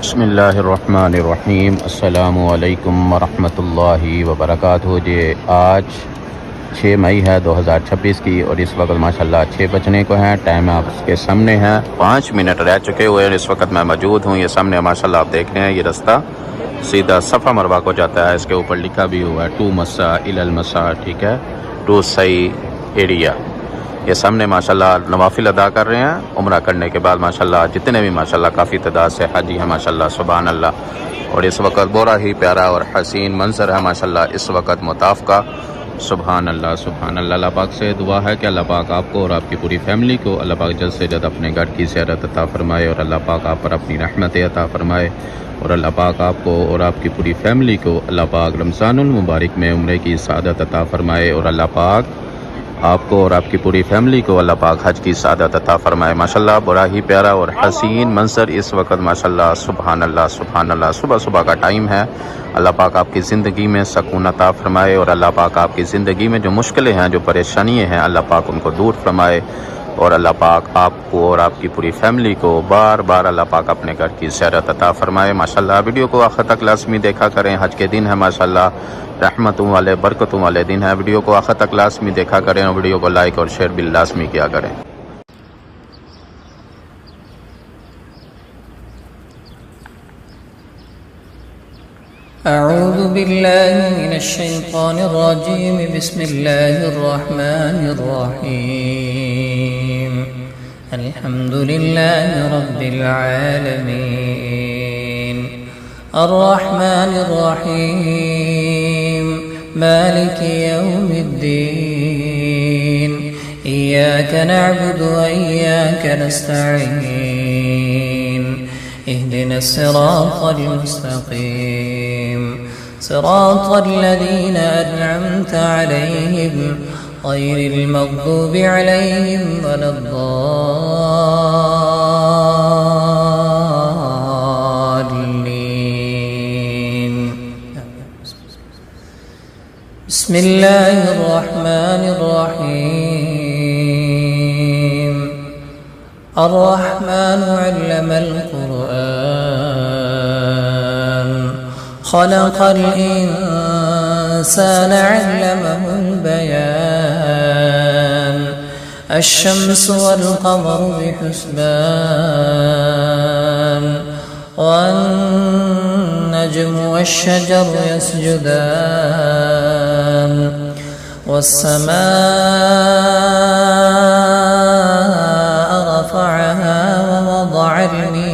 بسم اللہ الرحمن الرحیم۔ السلام علیکم ورحمۃ اللہ وبرکاتہ۔ جی آج 6 مئی ہے 2026 کی، اور اس وقت ماشاءاللہ 6 بجنے کو ہیں۔ ٹائم آپ کے سامنے ہے، 5 منٹ رہ چکے ہوئے ہیں۔ اس وقت میں موجود ہوں، یہ سامنے ماشاءاللہ آپ دیکھ رہے ہیں، یہ رستہ سیدھا صفا مروہ کو جاتا ہے۔ اس کے اوپر لکھا بھی ہوا ہے ٹو مسا الی المسا، ٹھیک ہے، ٹو سعی ایریا۔ یہ سامنے ماشاءاللہ نوافل ادا کر رہے ہیں عمرہ کرنے کے بعد۔ ماشاءاللہ جتنے بھی ماشاءاللہ کافی تعداد سے حاجی ہیں ماشاءاللہ، سبحان اللہ۔ اور اس وقت بڑا ہی پیارا اور حسین منظر ہے ماشاءاللہ اس وقت مطاف کا، سبحان اللہ سبحان اللہ۔ اللہ پاک سے دعا ہے کہ اللہ پاک آپ کو اور آپ کی پوری فیملی کو اللہ پاک جلد سے جلد اپنے گھر کی زیارت عطا فرمائے، اور اللہ پاک آپ پر اپنی رحمت عطا فرمائے، اور اللہ پاک آپ کو اور آپ کی پوری فیملی کو اللہ پاک رمضان المبارک میں عمرے کی سعادت عطا فرمائے، اور اللہ پاک آپ کو اور آپ کی پوری فیملی کو اللہ پاک حج کی سعادت عطا فرمائے۔ ماشاءاللہ بڑا ہی پیارا اور حسین منظر اس وقت ماشاءاللہ، سبحان اللہ سبحان اللہ۔ صبح کا ٹائم ہے۔ اللہ پاک آپ کی زندگی میں سکون عطا فرمائے، اور اللہ پاک آپ کی زندگی میں جو مشکلیں ہیں، جو پریشانیاں ہیں، اللہ پاک ان کو دور فرمائے، اور اللہ پاک آپ کو اور آپ کی پوری فیملی کو بار بار اللہ پاک اپنے گھر کی زیارت عطا فرمائے۔ ماشاءاللہ ویڈیو کو آخر تک لازمی دیکھا کریں۔ حج کے دن ہے ماشاءاللہ، رحمتوں والے برکتوں والے دن ہے۔ ویڈیو کو آخر تک لازمی دیکھا کریں، اور ویڈیو کو لائک اور شیئر بھی لازمی کیا کریں۔ اعوذ باللہ من الشیطان الرجیم، بسم اللہ الرحمن الرحیم۔ الحمد للہ رب العالمین، الرحمن الرحیم، مالک یوم الدین، ایاک نعبد و ایاک نستعین، اهدنا الصراط المستقيم، صراط الذين أنعمت عليهم غير المغضوب عليهم ولا الضالين۔ بسم الله الرحمن الرحيم، الرحمن علم القرآن، خلق الإنسان علمه البيان، الشمس والقمر بحسبان، والنجم والشجر يسجدان، والسماء رفعها ووضع الميزان،